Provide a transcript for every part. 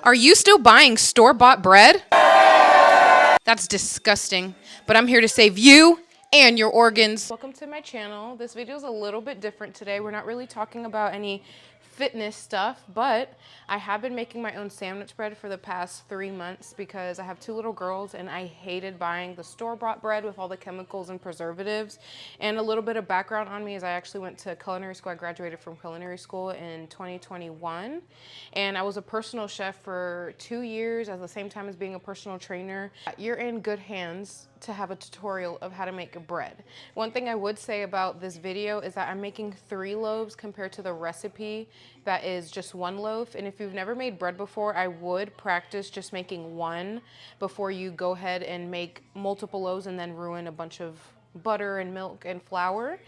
Are you still buying store-bought bread? That's disgusting, but I'm here to save you and your organs. Welcome to my channel. This video is a little bit different today. We're not really talking about any fitness stuff, but I have been making my own sandwich bread for the past 3 months because I have 2 little girls and I hated buying the store-bought bread with all the chemicals and preservatives. And a little bit of background on me is I actually went to culinary school. I graduated from culinary school in 2021, and I was a personal chef for 2 years at the same time as being a personal trainer. You're in good hands to have a tutorial of how to make bread. One thing I would say about this video is that I'm making 3 loaves compared to the recipe that is just 1 loaf. And if you've never made bread before, I would practice just making 1 before you go ahead and make multiple loaves and then ruin a bunch of butter and milk and flour.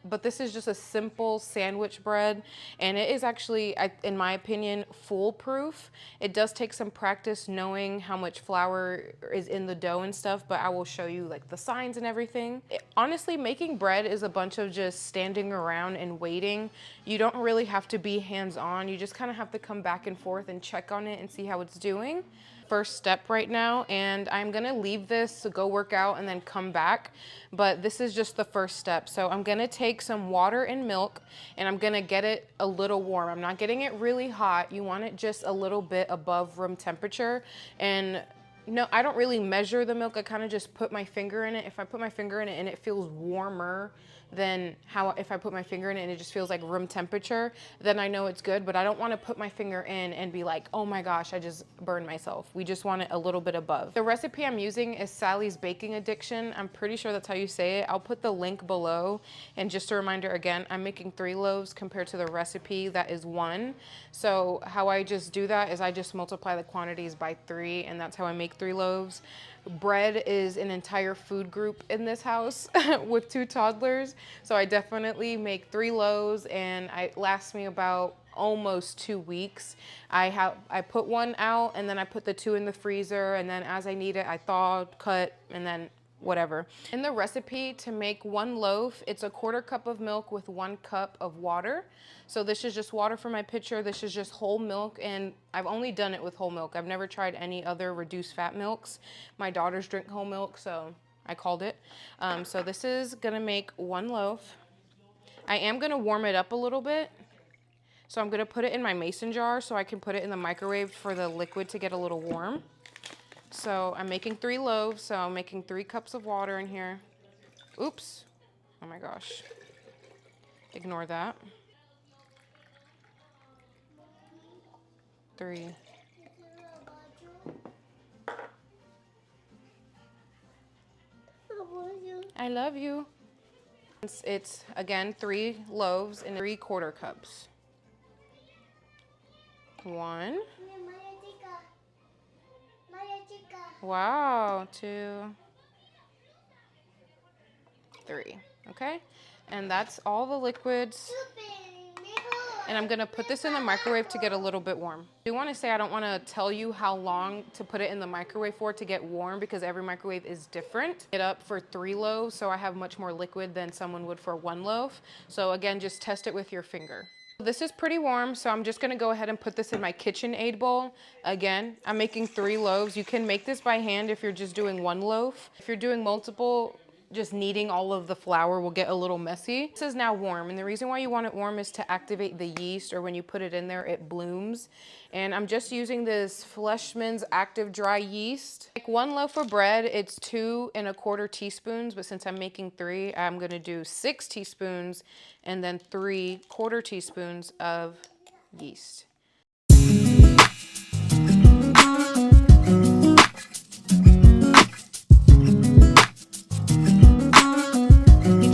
But this is just a simple sandwich bread, and it is actually, in my opinion, foolproof. It does take some practice knowing how much flour is in the dough and stuff, but I will show you like the signs and everything. Honestly, making bread is a bunch of just standing around and waiting. You don't really have to be hands-on. You just kind of have to come back and forth and check on it and see how it's doing. First step right now, and I'm gonna leave this to go work out and then come back, but this is just the first step. So I'm gonna take some water and milk and I'm gonna get it a little warm. I'm not getting it really hot. You want it just a little bit above room temperature. And no, I don't really measure the milk. I kind of just put my finger in it. If I put my finger in it and it feels warmer than how if I put my finger in it and it just feels like room temperature, then I know it's good. But I don't want to put my finger in and be like, oh my gosh, I just burned myself. We just want it a little bit above. The recipe I'm using is Sally's Baking Addiction. I'm pretty sure that's how you say it. I'll put the link below. And just a reminder again, I'm making 3 loaves compared to the recipe that is 1. So how I just do that is I just multiply the quantities by 3, and that's how I make 3 loaves. Bread is an entire food group in this house with 2 toddlers. So I definitely make 3 loaves, and it lasts me about almost 2 weeks. I put 1 out, and then I put the 2 in the freezer, and then as I need it, I thaw, cut, and then whatever. In the recipe, to make 1 loaf, it's a 1/4 cup of milk with 1 cup of water. So this is just water for my pitcher. This is just whole milk, and I've only done it with whole milk. I've never tried any other reduced fat milks. My daughters drink whole milk, so I called it. So this is gonna make 1 loaf. I am gonna warm it up a little bit. So I'm gonna put it in my mason jar so I can put it in the microwave for the liquid to get a little warm. So I'm making 3 loaves, so I'm making 3 cups of water in here. Oops. Oh my gosh. Ignore that. 3. I love you. It's again 3 loaves and 3/4 cups. 1. Wow, 2, 3, okay? And that's all the liquids. And I'm gonna put this in the microwave to get a little bit warm. I do wanna say I don't wanna tell you how long to put it in the microwave for to get warm because every microwave is different. It up for 3 loaves, so I have much more liquid than someone would for 1 loaf. So again, just test it with your finger. This is pretty warm, so I'm just gonna go ahead and put this in my KitchenAid bowl. Again, I'm making 3 loaves. You can make this by hand if you're just doing 1 loaf. If you're doing multiple, just kneading all of the flour will get a little messy. This is now warm, and the reason why you want it warm is to activate the yeast, or when you put it in there, it blooms. And I'm just using this Fleshman's Active Dry Yeast. Like 1 loaf of bread, it's 2 1/4 teaspoons, but since I'm making 3, I'm gonna do 6 teaspoons and then 3/4 teaspoons of yeast.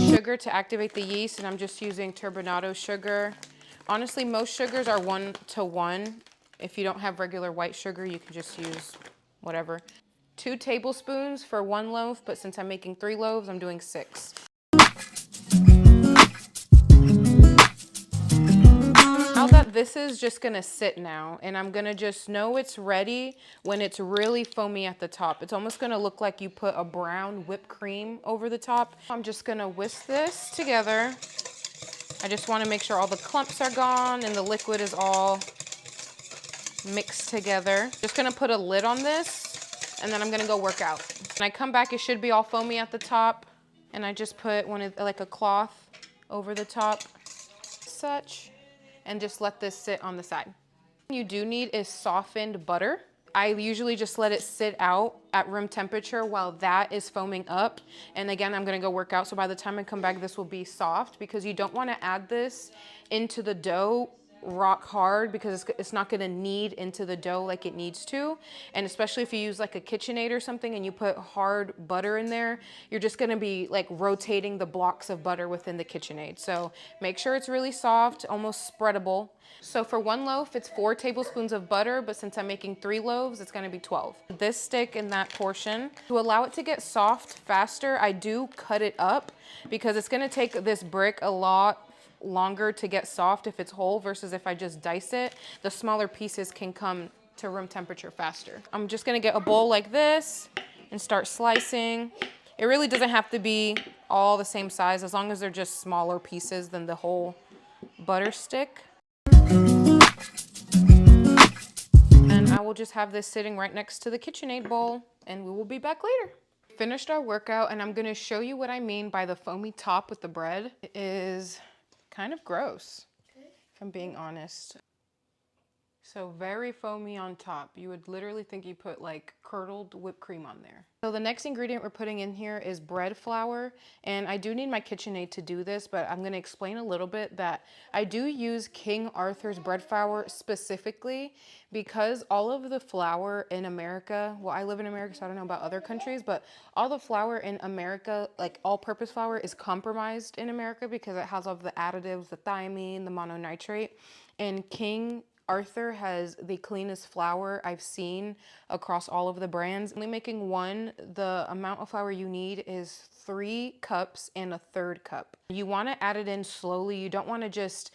Sugar to activate the yeast, and I'm just using turbinado sugar. Honestly, most sugars are 1:1. If you don't have regular white sugar, you can just use whatever. 2 tablespoons for 1 loaf, but since I'm making 3 loaves, I'm doing 6. Now that this is just gonna sit now, and I'm gonna just know it's ready when it's really foamy at the top. It's almost gonna look like you put a brown whipped cream over the top. I'm just gonna whisk this together. I just wanna make sure all the clumps are gone and the liquid is all mixed together. Just gonna put a lid on this and then I'm gonna go work out. When I come back, it should be all foamy at the top. And I just put like a cloth over the top, such, and just let this sit on the side. What you do need is softened butter. I usually just let it sit out at room temperature while that is foaming up. And again, I'm gonna go work out. So by the time I come back, this will be soft, because you don't wanna add this into the dough rock hard, because it's not gonna knead into the dough like it needs to. And especially if you use like a KitchenAid or something and you put hard butter in there, you're just gonna be like rotating the blocks of butter within the KitchenAid. So make sure it's really soft, almost spreadable. So for one loaf, it's 4 tablespoons of butter, but since I'm making 3 loaves, it's gonna be 12. This stick in that portion, to allow it to get soft faster, I do cut it up, because it's gonna take this brick a lot longer to get soft if it's whole versus if I just dice it. The smaller pieces can come to room temperature faster. I'm just gonna get a bowl like this and start slicing. It really doesn't have to be all the same size, as long as they're just smaller pieces than the whole butter stick. And I will just have this sitting right next to the KitchenAid bowl, and we will be back later. Finished our workout, and I'm gonna show you what I mean by the foamy top with the bread. It is kind of gross, if I'm being honest. So very foamy on top. You would literally think you put like curdled whipped cream on there. So the next ingredient we're putting in here is bread flour. And I do need my KitchenAid to do this, but I'm gonna explain a little bit that I do use King Arthur's bread flour specifically because all of the flour in America, well, I live in America, so I don't know about other countries, but all the flour in America, like all-purpose flour, is compromised in America because it has all of the additives, the thiamine, the mononitrate. And King Arthur has the cleanest flour I've seen across all of the brands. Only making one, the amount of flour you need is 3 cups and 1/3 cup. You want to add it in slowly. You don't want to just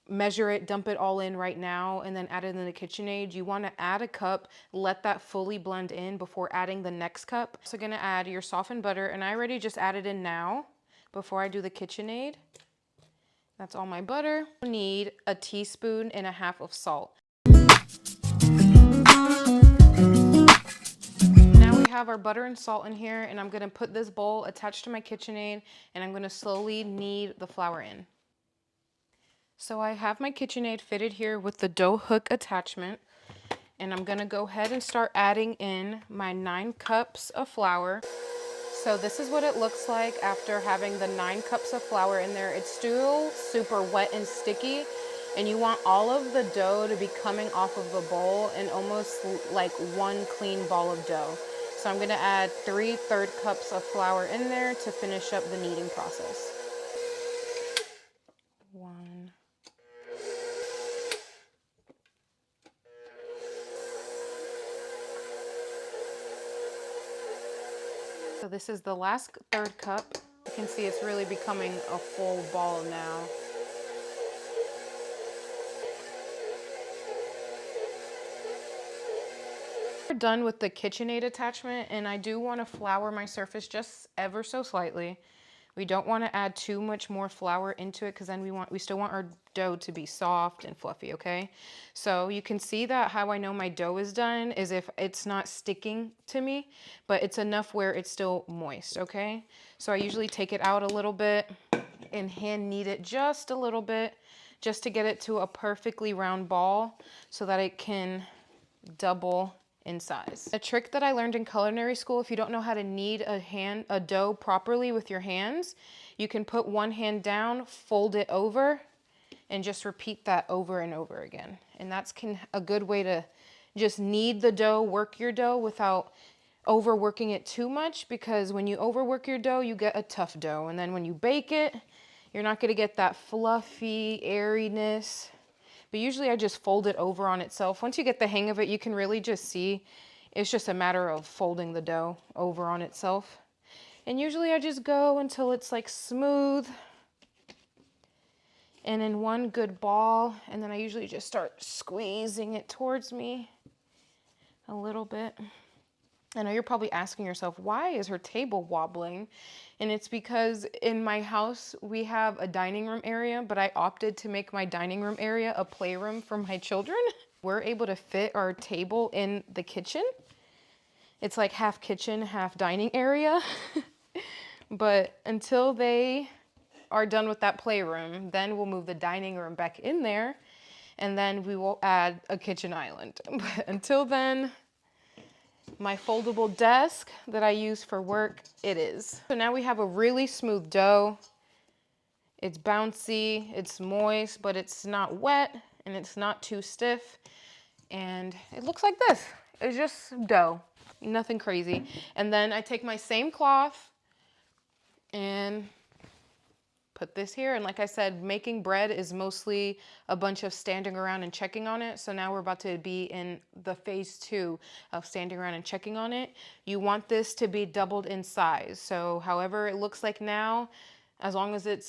measure it, dump it all in right now, and then add it in the KitchenAid. You want to add a cup, let that fully blend in before adding the next cup. So gonna add your softened butter, and I already just added in now before I do the KitchenAid. That's all my butter. You need 1.5 teaspoons of salt. Now we have our butter and salt in here, and I'm gonna put this bowl attached to my KitchenAid, and I'm gonna slowly knead the flour in. So I have my KitchenAid fitted here with the dough hook attachment, and I'm gonna go ahead and start adding in my 9 cups of flour. So this is what it looks like after having the 9 cups of flour in there. It's still super wet and sticky, and you want all of the dough to be coming off of the bowl and almost like one clean ball of dough. So I'm gonna add 3/3 cups of flour in there to finish up the kneading process. 1. So this is the last 1/3 cup. You can see it's really becoming a full ball now. We're done with the KitchenAid attachment, and I do want to flour my surface just ever so slightly. We don't want to add too much more flour into it because then we still want our dough to be soft and fluffy, okay? So you can see that how I know my dough is done is if it's not sticking to me, but it's enough where it's still moist, okay? So I usually take it out a little bit and hand knead it just a little bit just to get it to a perfectly round ball so that it can double in size. A trick that I learned in culinary school, if you don't know how to knead a dough properly with your hands, you can put one hand down, fold it over, and just repeat that over and over again. And that's a good way to just knead the dough, work your dough without overworking it too much, because when you overwork your dough, you get a tough dough. And then when you bake it, you're not gonna get that fluffy airiness. But usually I just fold it over on itself. Once you get the hang of it, you can really just see it's just a matter of folding the dough over on itself. And usually I just go until it's like smooth and in one good ball. And then I usually just start squeezing it towards me a little bit. I know you're probably asking yourself, why is her table wobbling? And it's because in my house, we have a dining room area, but I opted to make my dining room area a playroom for my children. We're able to fit our table in the kitchen. It's like half kitchen, half dining area. But until they are done with that playroom, then we'll move the dining room back in there, and then we will add a kitchen island. But until then, my foldable desk that I use for work, it is. So now we have a really smooth dough. It's bouncy, it's moist, but it's not wet and it's not too stiff. And it looks like this. It's just dough, nothing crazy. And then I take my same cloth and put this here. And like I said, making bread is mostly a bunch of standing around and checking on it. So now we're about to be in the phase 2 of standing around and checking on it. You want this to be doubled in size. So however it looks like now, as long as it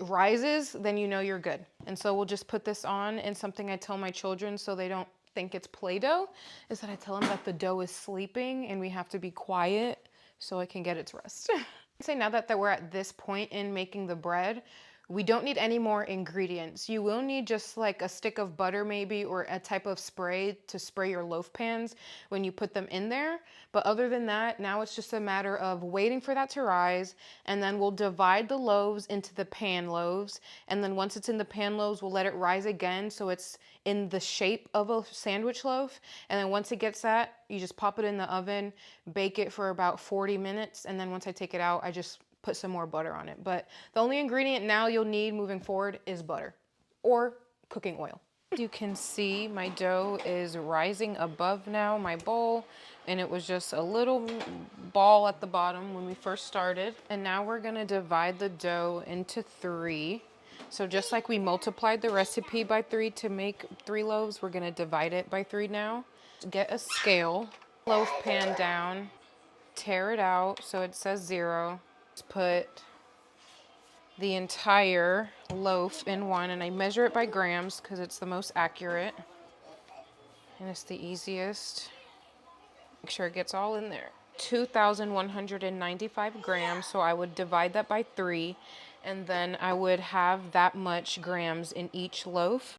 rises, then you know you're good. And so we'll just put this on. And something I tell my children so they don't think it's Play-Doh is that I tell them that the dough is sleeping and we have to be quiet so it can get its rest. I'd say now that we're at this point in making the bread, we don't need any more ingredients. You will need just like a stick of butter maybe, or a type of spray to spray your loaf pans when you put them in there. But other than that, now it's just a matter of waiting for that to rise, and then we'll divide the loaves into the pan loaves. And then once it's in the pan loaves, we'll let it rise again so it's in the shape of a sandwich loaf. And then once it gets that, you just pop it in the oven, bake it for about 40 minutes. And then once I take it out, I just put some more butter on it. But the only ingredient now you'll need moving forward is butter or cooking oil. As you can see, my dough is rising above now my bowl, and it was just a little ball at the bottom when we first started. And now we're gonna divide the dough into 3. So just like we multiplied the recipe by 3 to make 3 loaves, we're gonna divide it by 3 now. Get a scale, loaf pan down, tear it out so it says 0. Put the entire loaf in one, and I measure it by grams because it's the most accurate and it's the easiest. Make sure it gets all in there. 2,195 grams, so I would divide that by 3, and then I would have that much grams in each loaf.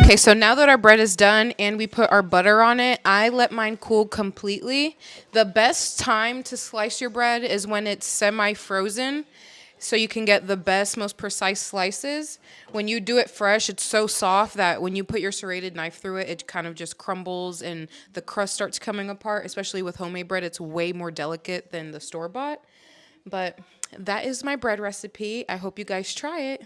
Okay, so now that our bread is done and we put our butter on it, I let mine cool completely. The best time to slice your bread is when it's semi-frozen, so you can get the best, most precise slices. When you do it fresh, it's so soft that when you put your serrated knife through it, it kind of just crumbles and the crust starts coming apart. Especially with homemade bread, it's way more delicate than the store-bought. But that is my bread recipe. I hope you guys try it.